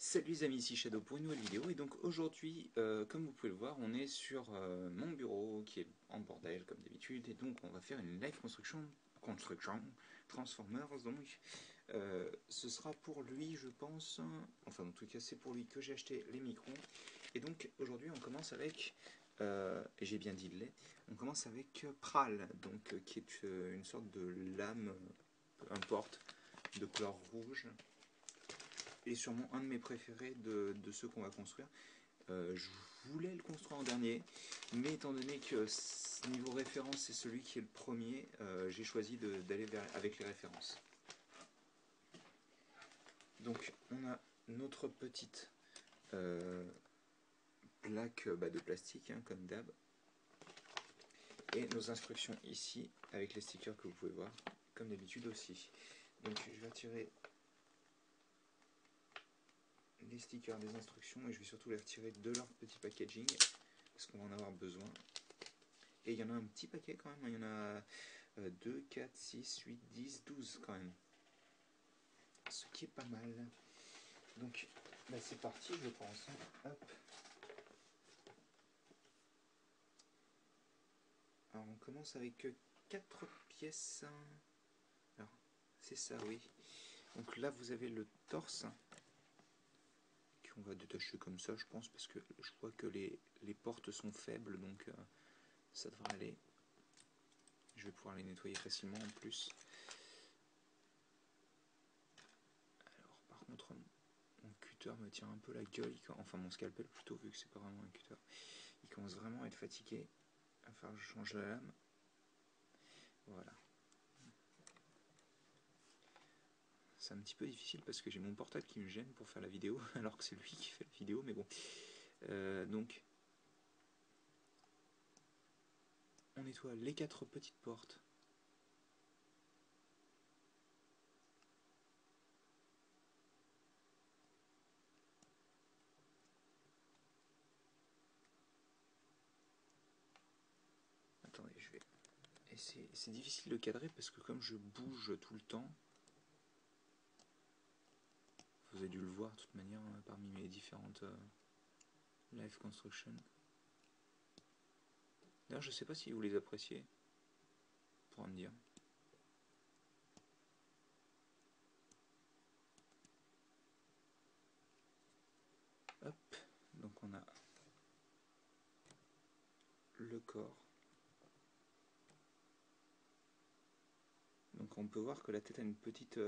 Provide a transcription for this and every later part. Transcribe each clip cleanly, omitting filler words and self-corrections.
Salut les amis, ici Shadow pour une nouvelle vidéo. Et donc aujourd'hui, comme vous pouvez le voir, on est sur mon bureau qui est en bordel comme d'habitude. Et donc on va faire une live construction Transformers. Donc ce sera pour lui, je pense. Enfin, en tout cas, c'est pour lui que j'ai acheté les micros. Et donc aujourd'hui, on commence avec, et j'ai bien dit le lait, on commence avec Pral, donc qui est une sorte de lame, peu importe, de couleur rouge. Et sûrement un de mes préférés de ceux qu'on va construire. Je voulais le construire en dernier, mais étant donné que niveau référence c'est celui qui est le premier, j'ai choisi d'aller avec les références. Donc on a notre petite plaque de plastique, hein, comme d'hab, et nos instructions ici avec les stickers que vous pouvez voir, comme d'habitude aussi. Donc je vais retirer les stickers des instructions et je vais surtout les retirer de leur petit packaging parce qu'on va en avoir besoin. Et il y en a un petit paquet quand même, il y en a 2, 4, 6, 8, 10, 12 quand même. Ce qui est pas mal. Donc bah c'est parti je pense. Hop. Alors on commence avec 4 pièces. Alors c'est ça, oui. Donc là vous avez le torse qu'on va détacher comme ça je pense, parce que je vois que les portes sont faibles, donc ça devrait aller. Je vais pouvoir les nettoyer facilement en plus. Alors par contre mon cutter me tire un peu la gueule, enfin mon scalpel plutôt, vu que c'est pas vraiment un cutter. Il commence vraiment à être fatigué. Il va falloir que je change la lame. Voilà. C'est un petit peu difficile parce que j'ai mon portable qui me gêne pour faire la vidéo, alors que c'est lui qui fait la vidéo, mais bon. Donc, on nettoie les 4 petites portes. Attendez, je vais essayer. C'est difficile de cadrer parce que comme je bouge tout le temps, vous avez dû le voir de toute manière parmi mes différentes live construction. D'ailleurs, je sais pas si vous les appréciez, pour me dire. Hop, donc on a le corps. Donc on peut voir que la tête a une petite,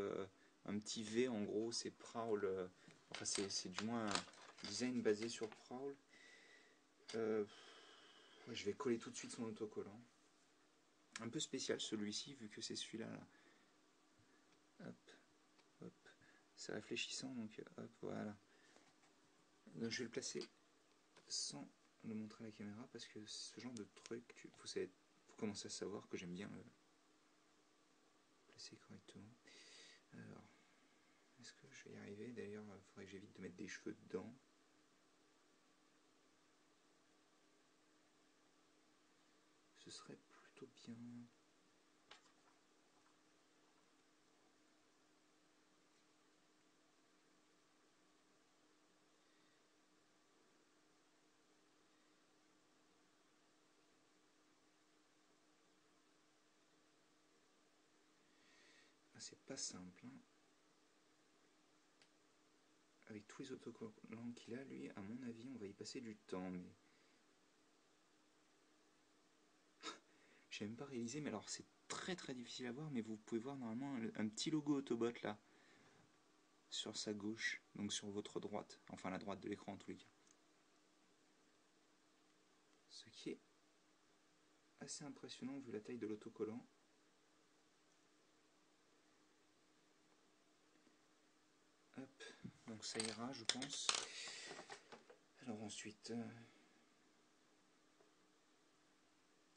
un petit V, en gros, c'est Prowl. Enfin, c'est du moins un design basé sur Prowl. Je vais coller tout de suite son autocollant. Un peu spécial celui-ci, vu que c'est celui-là. Là. Hop, hop. C'est réfléchissant, donc hop, voilà. Donc, je vais le placer sans le montrer à la caméra, parce que ce genre de truc, vous commencez à savoir que j'aime bien le placer correctement. Alors, est-ce que je vais y arriver? D'ailleurs, il faudrait que j'évite de mettre des cheveux dedans. Ce serait plutôt bien. Ah, c'est pas simple. Hein. Avec tous les autocollants qu'il a, lui, à mon avis, on va y passer du temps. Mais j'ai même pas réalisé, mais alors c'est très très difficile à voir, mais vous pouvez voir normalement un petit logo Autobot là, sur sa gauche, donc sur votre droite, enfin la droite de l'écran en tous les cas. Ce qui est assez impressionnant vu la taille de l'autocollant. Hop, donc ça ira je pense. Alors ensuite,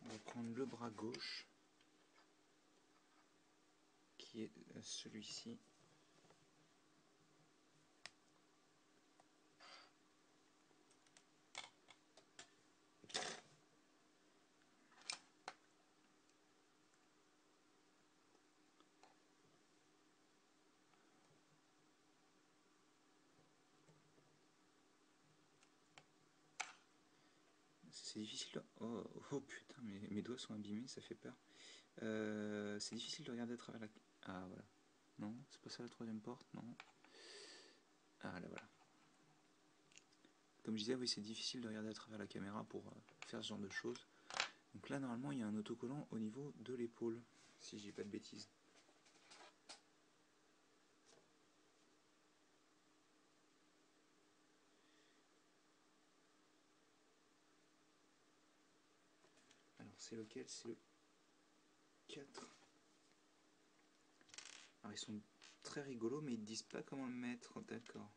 on va prendre le bras gauche, qui est celui-ci. c'est difficile. Oh, oh putain, mes doigts sont abîmés, ça fait peur. C'est difficile de regarder à travers la. Ah voilà. Non, c'est pas ça la troisième porte, non. Ah là voilà. Comme je disais, oui, c'est difficile de regarder à travers la caméra pour faire ce genre de choses. Donc là, normalement, il y a un autocollant au niveau de l'épaule, si je dis pas de bêtises. Alors, c'est lequel? C'est le 4. Alors, ils sont très rigolos, mais ils ne disent pas comment le mettre, d'accord.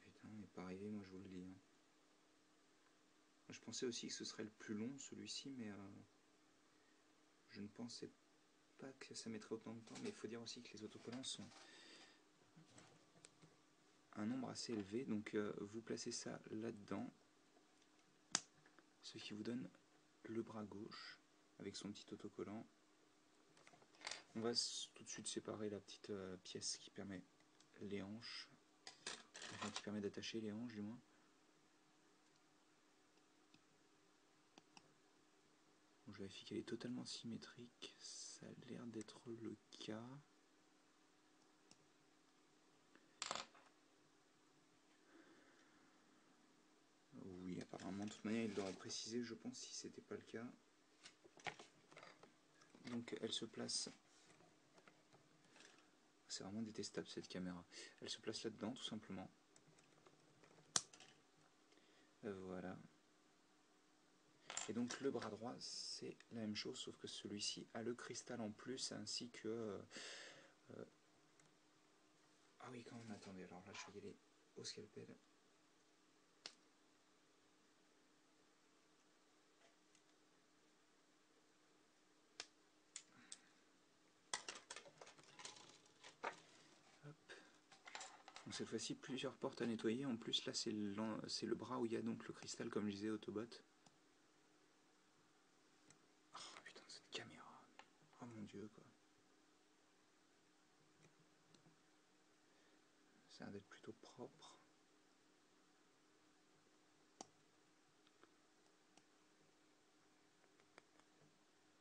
Putain, on n'est pas arrivé, moi je vous le dis. Hein. Je pensais aussi que ce serait le plus long, celui-ci, mais je ne pensais pas que ça mettrait autant de temps. Mais il faut dire aussi que les autocollants sont un nombre assez élevé, donc vous placez ça là-dedans, ce qui vous donne le bras gauche avec son petit autocollant. On va tout de suite séparer la petite pièce qui permet les hanches, enfin qui permet d'attacher les hanches du moins. Bon, je vérifie qu'elle est totalement symétrique, ça a l'air d'être le cas. Oui, apparemment, de toute manière, il l'aurait précisé, je pense, si c'était pas le cas. Donc elle se place. C'est vraiment détestable cette caméra. Elle se place là-dedans, tout simplement. Voilà. Et donc le bras droit, c'est la même chose, sauf que celui-ci a le cristal en plus, ainsi que... Ah oui, quand même, attendez, alors là, je vais y aller au scalpel. Donc cette fois-ci, plusieurs portes à nettoyer. En plus, là, c'est le bras où il y a donc le cristal, comme je disais, Autobot. Oh putain, cette caméra. Oh mon dieu, quoi. Ça a l'air d'être plutôt propre.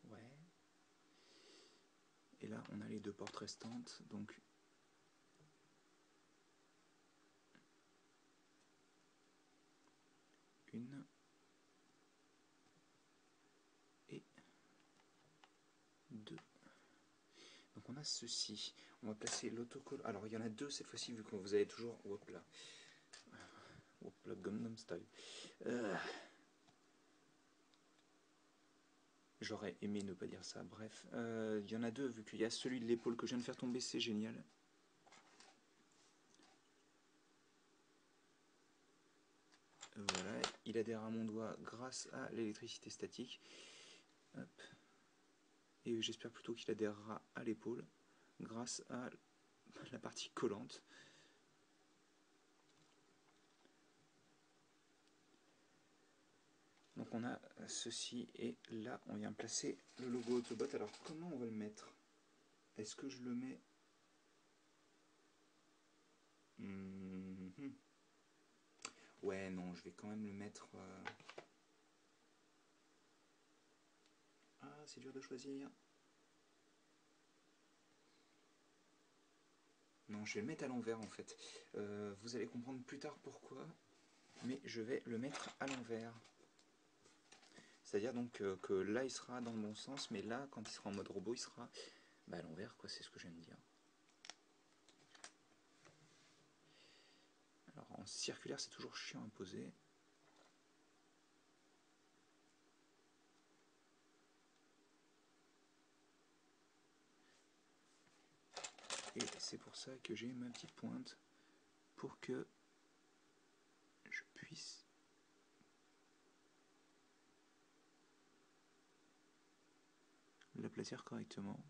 Ouais. Et là, on a les deux portes restantes, donc... Une... Et... Deux. Donc on a ceci. On va placer l'autocollant. Alors il y en a deux cette fois-ci, vu que vous avez toujours... Hop là. Hop là, Gundam Style. J'aurais aimé ne pas dire ça, bref. Il y en a deux, vu qu'il y a celui de l'épaule que je viens de faire tomber, c'est génial. Voilà, il adhère à mon doigt grâce à l'électricité statique. Hop. Et j'espère plutôt qu'il adhérera à l'épaule grâce à la partie collante. Donc on a ceci et là on vient placer le logo Autobot. Alors comment on va le mettre? Est-ce que je le mets Ouais, non, je vais quand même le mettre... Ah, c'est dur de choisir. Non, je vais le mettre à l'envers en fait. Vous allez comprendre plus tard pourquoi, mais je vais le mettre à l'envers. C'est-à-dire donc que là il sera dans le bon sens, mais là quand il sera en mode robot il sera à l'envers, quoi, c'est ce que je viens de dire. Alors en circulaire c'est toujours chiant à poser. Et c'est pour ça que j'ai ma petite pointe pour que je puisse l'aplatir correctement.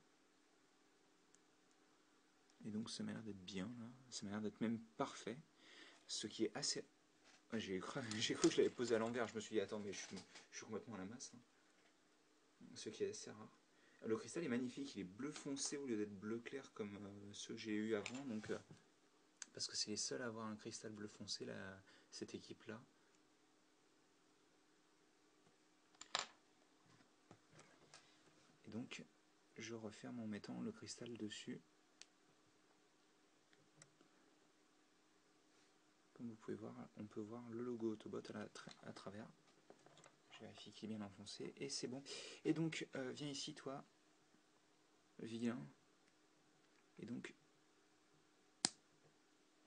Et donc ça m'a l'air d'être bien là, ça m'a l'air d'être même parfait, ce qui est assez... J'ai cru que je l'avais posé à l'envers, je me suis dit attends mais je suis complètement à la masse, hein. Ce qui est assez rare. Le cristal est magnifique, il est bleu foncé au lieu d'être bleu clair comme ceux que j'ai eu avant, donc parce que c'est les seuls à avoir un cristal bleu foncé, là, cette équipe-là. Et donc, je referme en mettant le cristal dessus. Comme vous pouvez voir, on peut voir le logo Autobot à travers. Je vérifie qu'il est bien enfoncé et c'est bon. Et donc, viens ici, toi, vilain. Et donc,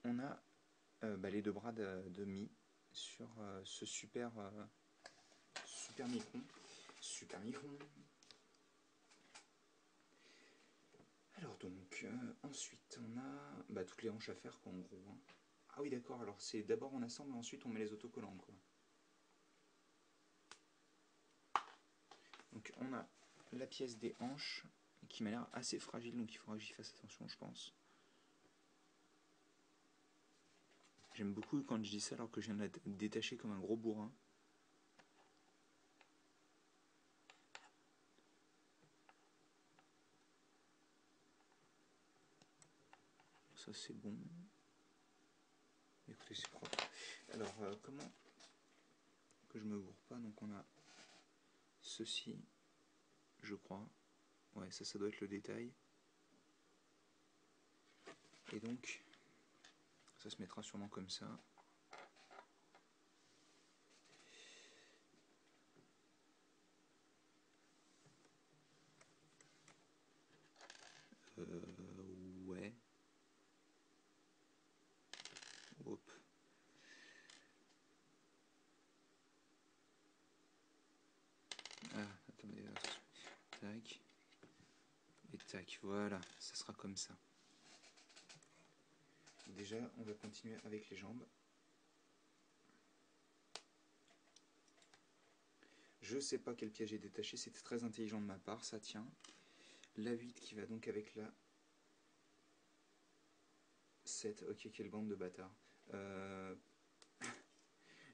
on a les deux bras de Mi sur ce super micron. Super micron. Alors donc, ensuite, on a toutes les hanches à faire, quoi, en gros. Hein. Ah oui, d'accord, alors c'est d'abord on assemble, ensuite on met les autocollants, quoi. Donc on a la pièce des hanches qui m'a l'air assez fragile, donc il faudra que j'y fasse attention, je pense. J'aime beaucoup quand je dis ça alors que je viens de la détacher comme un gros bourrin. Ça c'est bon. Écoutez, c'est propre. Alors comment que je me gourre pas, donc on a ceci, je crois. Ouais, ça doit être le détail. Et donc, ça se mettra sûrement comme ça. Ouais. Hop. Ah, attendez, attention. Tac. Et tac, voilà, ça sera comme ça. Déjà, on va continuer avec les jambes. Je sais pas quel piège est détaché, c'était très intelligent de ma part, ça tient. La 8 qui va donc avec la 7, ok, quelle bande de bâtards.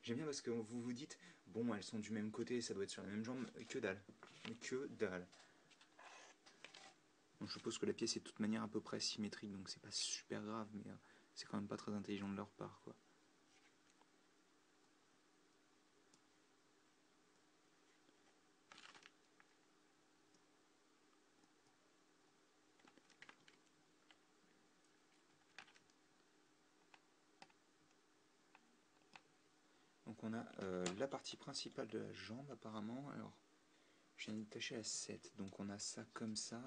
J'aime bien parce que vous vous dites, bon, elles sont du même côté, ça doit être sur la même jambe, que dalle. Que dalle. Donc, je suppose que la pièce est de toute manière à peu près symétrique, donc c'est pas super grave, mais c'est quand même pas très intelligent de leur part, quoi. Donc on a la partie principale de la jambe apparemment. Alors je viens de détacher à 7, donc on a ça comme ça.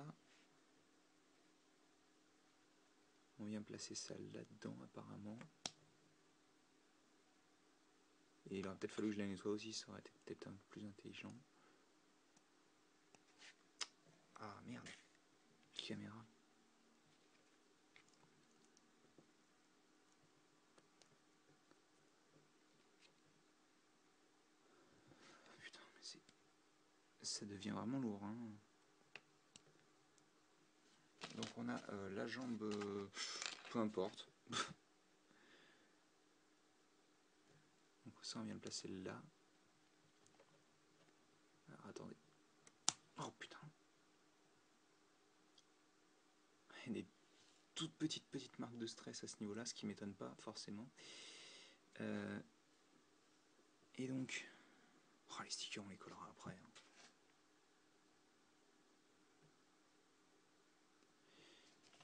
On vient placer ça là-dedans apparemment. Et il aurait peut-être fallu que je la nettoie aussi, ça aurait été peut-être un peu plus intelligent. Ah merde, caméra. Putain, mais ça devient vraiment lourd. Hein. Donc on a la jambe, peu importe. Donc ça on vient le placer là. Alors attendez. Oh putain. Il y a des toutes petites marques de stress à ce niveau-là, ce qui m'étonne pas forcément. Et donc, oh, les stickers on les collera après. Hein.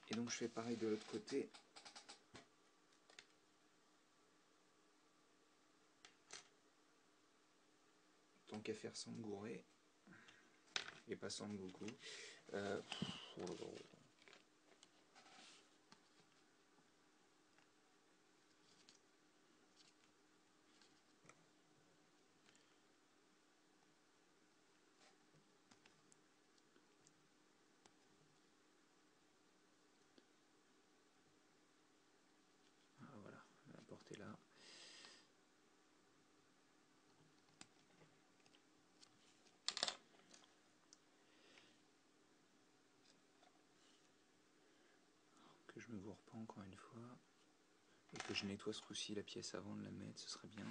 Et donc je fais pareil de l'autre côté. Tant qu'à faire sans me gourer. Et pas sans beaucoup. Voilà, la porte est là. Que je me gourre pas encore une fois. Et que je nettoie ce coup-ci la pièce avant de la mettre, ce serait bien.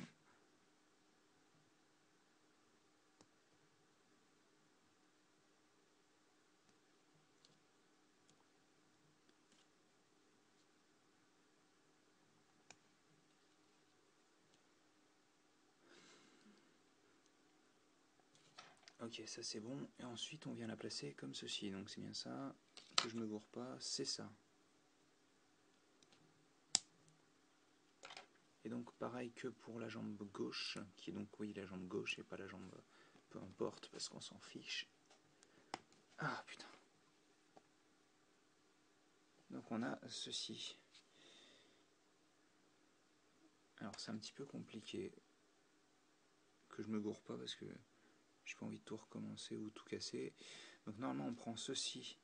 Ok, ça c'est bon. Et ensuite on vient la placer comme ceci. Donc c'est bien ça. Que je me gourre pas, c'est ça. Et donc pareil que pour la jambe gauche, qui est donc oui la jambe gauche et pas la jambe, peu importe parce qu'on s'en fiche. Ah putain. Donc on a ceci. Alors c'est un petit peu compliqué que je me gourre pas parce que j'ai pas envie de tout recommencer ou tout casser. Donc normalement on prend ceci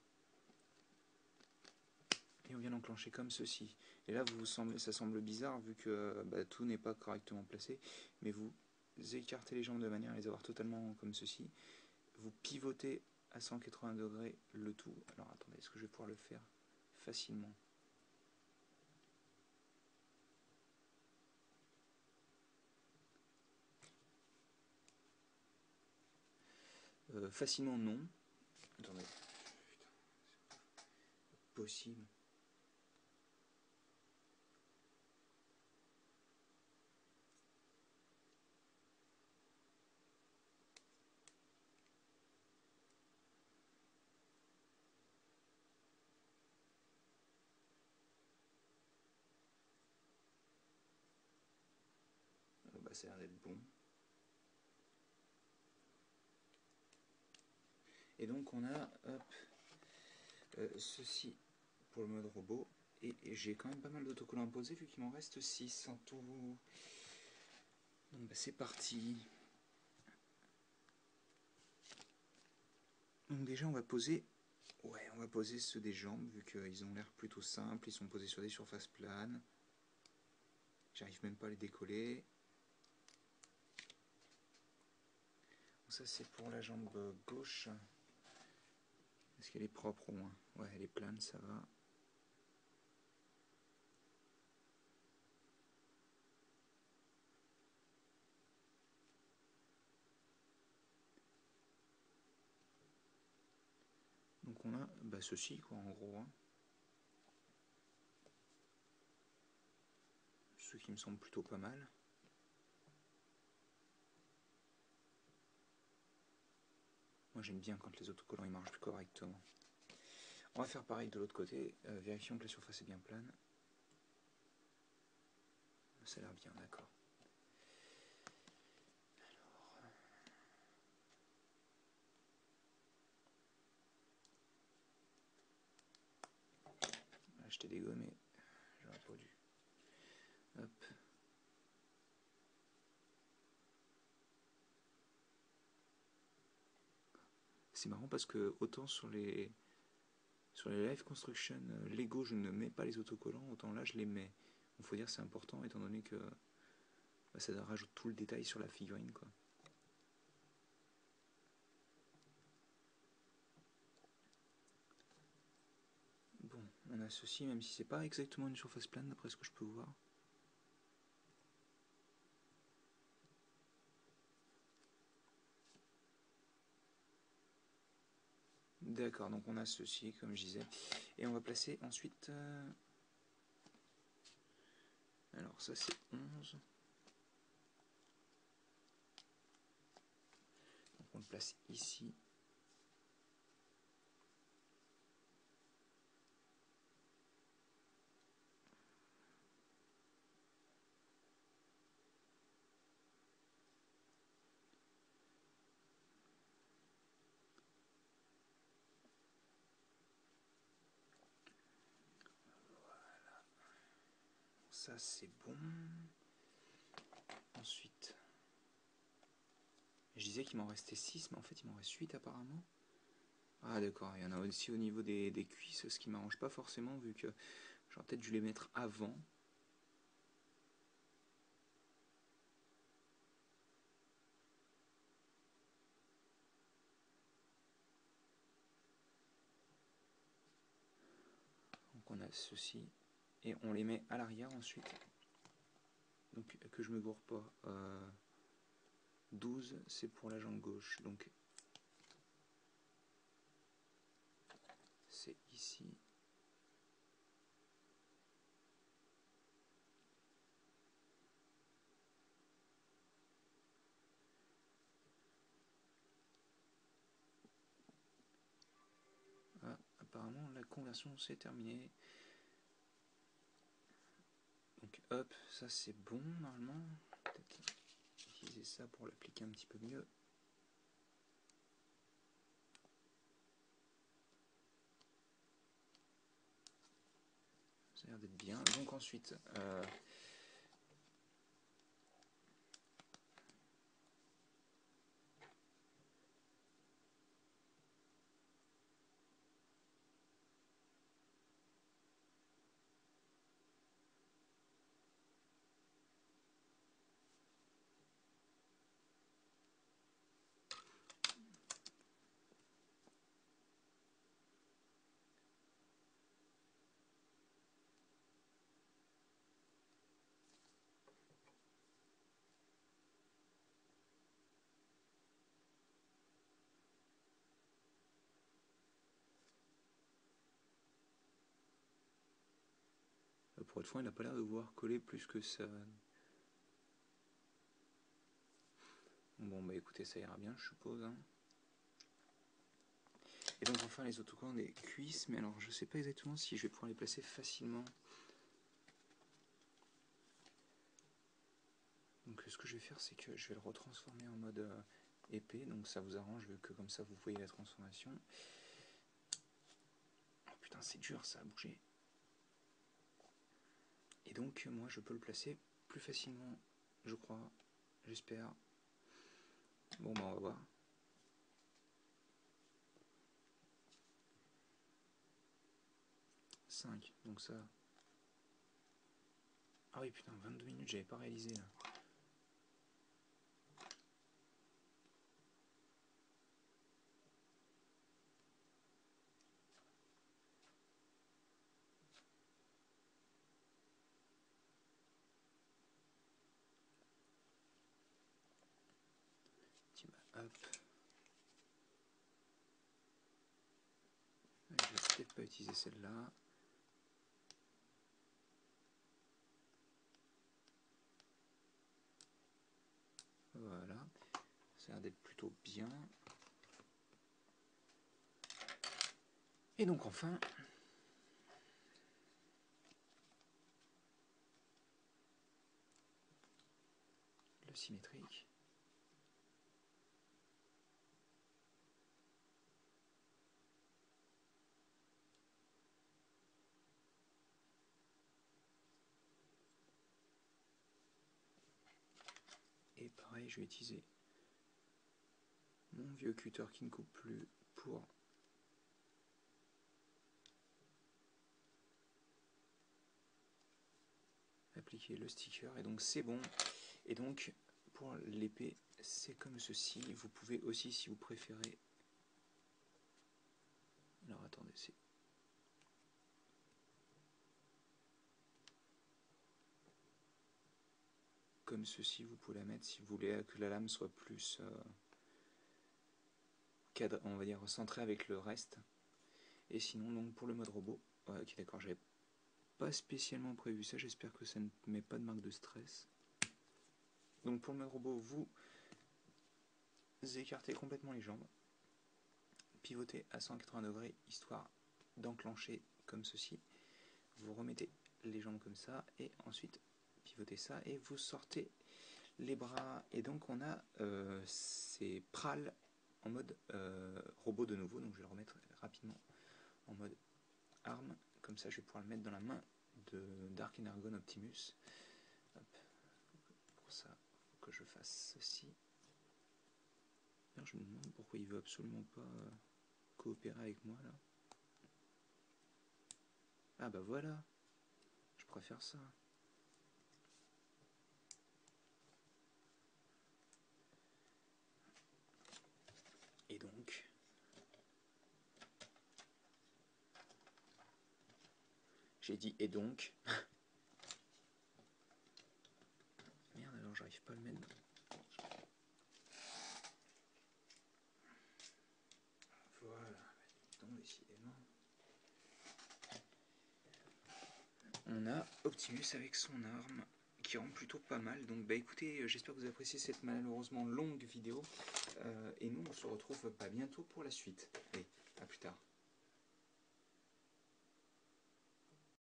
et on vient l'enclencher comme ceci. Et là ça semble bizarre vu que tout n'est pas correctement placé, mais vous écartez les jambes de manière à les avoir totalement comme ceci. Vous pivotez à 180 degrés le tout. Alors attendez, est-ce que je vais pouvoir le faire facilement? Facilement non. Attendez. Putain, c'est pas possible. Ça a l'air d'être bon. Et donc on a ceci pour le mode robot. Et j'ai quand même pas mal d'autocollants à poser vu qu'il m'en reste 6 en tout. Donc c'est parti. Donc déjà on va poser ceux des jambes vu qu'ils ont l'air plutôt simples, ils sont posés sur des surfaces planes. J'arrive même pas à les décoller. Donc ça c'est pour la jambe gauche. Est-ce qu'elle est propre au moins? Ouais, elle est plane, ça va. Donc on a ceci quoi en gros. Hein. Ce qui me semble plutôt pas mal. Moi j'aime bien quand les autocollants ils marchent plus correctement. On va faire pareil de l'autre côté. Vérifions que la surface est bien plane. Ça a l'air bien, d'accord. Là, je t'ai dégommé. J'aurais pas dû. Hop. C'est marrant parce que autant sur les live construction Lego je ne mets pas les autocollants, autant là je les mets. Il faut dire c'est important étant donné que ça rajoute tout le détail sur la figurine quoi. Bon, on a ceci même si c'est pas exactement une surface plane d'après ce que je peux voir. D'accord, donc on a ceci comme je disais. Et on va placer ensuite... Alors ça c'est 11. Donc on le place ici. Ça c'est bon. Ensuite, je disais qu'il m'en restait 6, mais en fait il m'en reste 8 apparemment. Ah d'accord, il y en a aussi au niveau des cuisses, ce qui m'arrange pas forcément vu que j'aurais peut-être dû les mettre avant. Donc on a ceci, et on les met à l'arrière ensuite. Donc que je me gourre pas. 12 c'est pour la jambe gauche, donc c'est ici. apparemment la conversion c'est terminé. Donc hop, ça c'est bon normalement. Peut-être utiliser ça pour l'appliquer un petit peu mieux. Ça a l'air d'être bien. Donc ensuite, pour être franc, il n'a pas l'air de vouloir coller plus que ça. Bon bah écoutez, ça ira bien je suppose. Hein. Et donc enfin les autocollants des cuisses, mais alors je sais pas exactement si je vais pouvoir les placer facilement. Donc ce que je vais faire c'est que je vais le retransformer en mode épée, donc ça vous arrange vu que comme ça vous voyez la transformation. Oh putain c'est dur ça à bouger. Et donc moi je peux le placer plus facilement, je crois, j'espère. Bon bah on va voir. Donc ça... Ah oui putain, 22 minutes, j'avais pas réalisé là. Tiens, bah, hop. Je vais peut-être pas utiliser celle-là. Voilà. Ça a l'air d'être plutôt bien. Et donc enfin... le symétrique. Et pareil, je vais utiliser mon vieux cutter qui ne coupe plus pour appliquer le sticker. Et donc c'est bon. Et donc pour l'épée, c'est comme ceci. Vous pouvez aussi, si vous préférez... Alors attendez, c'est... comme ceci, vous pouvez la mettre si vous voulez que la lame soit plus cadre, on va dire centrée avec le reste. Et sinon, donc pour le mode robot, ok d'accord, j'avais pas spécialement prévu ça, j'espère que ça ne met pas de marque de stress. Donc pour le mode robot, vous écartez complètement les jambes, pivotez à 180 degrés histoire d'enclencher comme ceci. Vous remettez les jambes comme ça et ensuite pivotez ça et vous sortez les bras. Et donc on a ces prales en mode robot de nouveau. Donc je vais le remettre rapidement en mode arme. Comme ça je vais pouvoir le mettre dans la main de Dark Energon Optimus. Hop. Pour ça, il faut que je fasse ceci. D'ailleurs, je me demande pourquoi il veut absolument pas coopérer avec moi là. Ah bah voilà, je préfère ça. Et donc, j'ai dit et donc. Merde, alors j'arrive pas à le mettre. Voilà, donc décidément. On a Optimus avec son arme qui rend plutôt pas mal. Donc bah écoutez, j'espère que vous appréciez cette malheureusement longue vidéo. Et nous on se retrouve pas bientôt pour la suite. Allez, à plus tard.